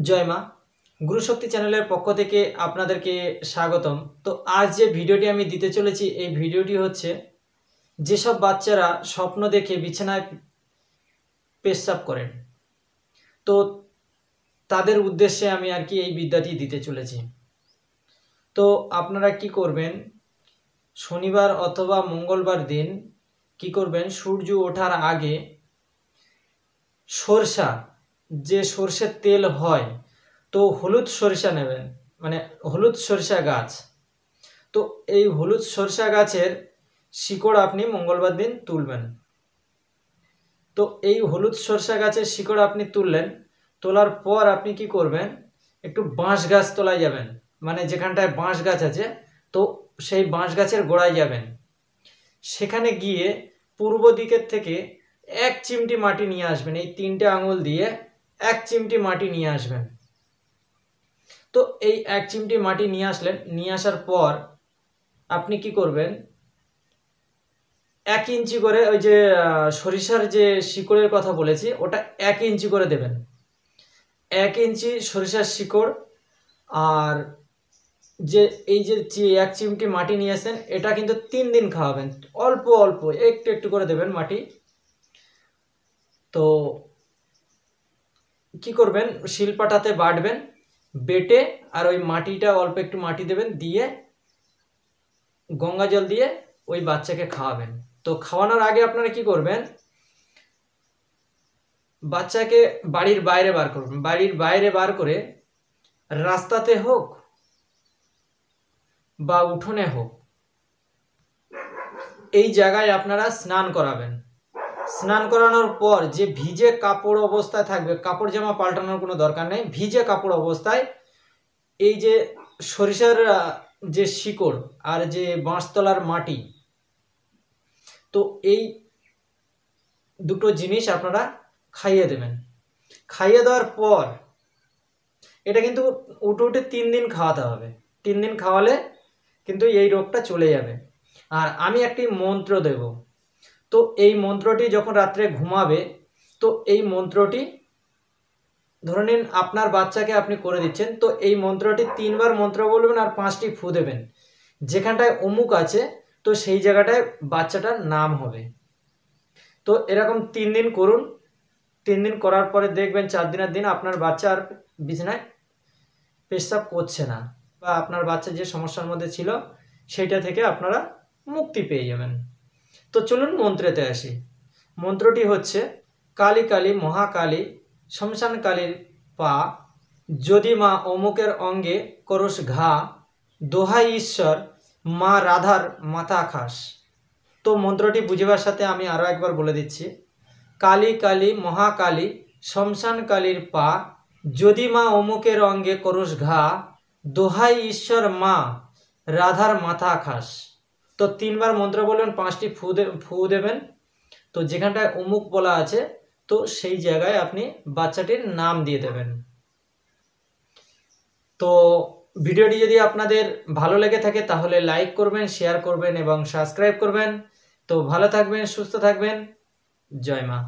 জয় মা। গুরুশক্তি চ্যানেলের পক্ষ থেকে আপনাদেরকে স্বাগতম। তো আজ যে ভিডিওটি আমি দিতে চলেছি, এই ভিডিওটি হচ্ছে যেসব বাচ্চারা স্বপ্ন দেখে বিছানায় পেচ্ছাপ করেন, তো তাদের উদ্দেশ্যে আমি এই বিদ্যাটি দিতে চলেছি। তো আপনারা কি করবেন, শনিবার অথবা মঙ্গলবার দিন কি করবেন, সূর্য ওঠার আগে সরষা, যে সরষের তেল হয়, তো হলুদ সরিষা নেবেন, মানে হলুদ সরিষা গাছ। তো এই হলুদ সরিষা গাছের শিকড় আপনি মঙ্গলবার দিন তুলবেন। তো এই হলুদ সরিষা গাছের শিকড় আপনি তুললেন, তোলার পর আপনি কি করবেন, একটু বাঁশ গাছ তোলায় যাবেন, মানে যেখানটায় বাঁশ গাছ আছে, তো সেই বাঁশ গাছের গোড়ায় যাবেন। সেখানে গিয়ে পূর্ব দিকের থেকে 1 চিমটি মাটি নিয়ে আসবেন, এই 3টে আঙুল দিয়ে 1 চিমটি মাটি নিয়ে আসবেন। তো এই 1 চিমটি মাটি নিয়ে আসলেন, নিয়ে আসার পর আপনি কি করবেন, 1 ইঞ্চি করে ওই যে সরিষার যে শিকড়ের কথা বলেছি, ওটা 1 ইঞ্চি করে দেবেন। 1 ইঞ্চি সরিষার শিকড়, আর যে এই যে 1 চিমটি মাটি নিয়ে আসেন, এটা কিন্তু 3 দিন খাওয়াবেন, অল্প অল্প একটু একটু করে দেবেন মাটি। তো কি করবেন, শিলপাটাতে বাটবেন, বেটে আর ওই মাটিটা অল্প একটু মাটি দেবেন, দিয়ে গঙ্গা জল দিয়ে ওই বাচ্চাকে খাওয়াবেন। তো খাওয়ানোর আগে আপনারা কি করবেন, বাচ্চাকে বাড়ির বাইরে বার করবেন, বাড়ির বাইরে বার করে রাস্তাতে হোক বা উঠোনে হোক, এই জায়গায় আপনারা স্নান করাবেন। স্নান করানোর পর যে ভিজে কাপড় অবস্থায় থাকবে, কাপড় জামা পাল্টানোর কোনো দরকার নেই, ভিজে কাপড় অবস্থায় এই যে সরিষার যে শিকড় আর যে বাঁশতলার মাটি, তো এই দুটো জিনিস আপনারা খাইয়ে দেবেন। খাইয়ে দেওয়ার পর এটা কিন্তু উঠে 3 দিন খাওয়াতে হবে। 3 দিন খাওয়ালে কিন্তু এই রোগটা চলে যাবে। আর আমি একটি মন্ত্র দেব, তো এই মন্ত্রটি যখন রাত্রে ঘুমাবে, তো এই মন্ত্রটি ধরে নিন আপনার বাচ্চাকে আপনি করে দিচ্ছেন, তো এই মন্ত্রটি 3 বার মন্ত্র বলবেন আর 5টি ফু দেবেন। যেখানটায় অমুক আছে, তো সেই জায়গাটায় বাচ্চাটার নাম হবে। তো এরকম 3 দিন করুন। 3 দিন করার পরে দেখবেন 4 দিনের দিন আপনার বাচ্চা আর বিছানায় পেচ্ছাপ করছে না, বা আপনার বাচ্চা যে সমস্যার মধ্যে ছিল সেইটা থেকে আপনারা মুক্তি পেয়ে যাবেন। তো চলুন মন্ত্রেতে আসি। মন্ত্রটি হচ্ছে, কালী কালী মহাকালী শ্মশান কালীর পা, যদি মা অমুকের অঙ্গে করস ঘা, দোহাই ঈশ্বর মা রাধার মাথা খাস। তো মন্ত্রটি বুঝিবার সাথে আমি আরও একবার বলে দিচ্ছি। কালী কালী মহাকালী শ্মশান কালীর পা, যদি মা অমুকের অঙ্গে করস ঘা, দোহাই ঈশ্বর মা রাধার মাথা খাস। তো 3 বার মন্ত্র বলবেন, 5টি ফু দেবেন। তো যেখানটায় অমুক বলা আছে, তো সেই জায়গায় আপনি বাচ্চাটির নাম দিয়ে দেবেন। তো ভিডিওটি যদি আপনাদের ভালো লেগে থাকে তাহলে লাইক করবেন, শেয়ার করবেন এবং সাবস্ক্রাইব করবেন। তো ভালো থাকবেন, সুস্থ থাকবেন। জয় মা।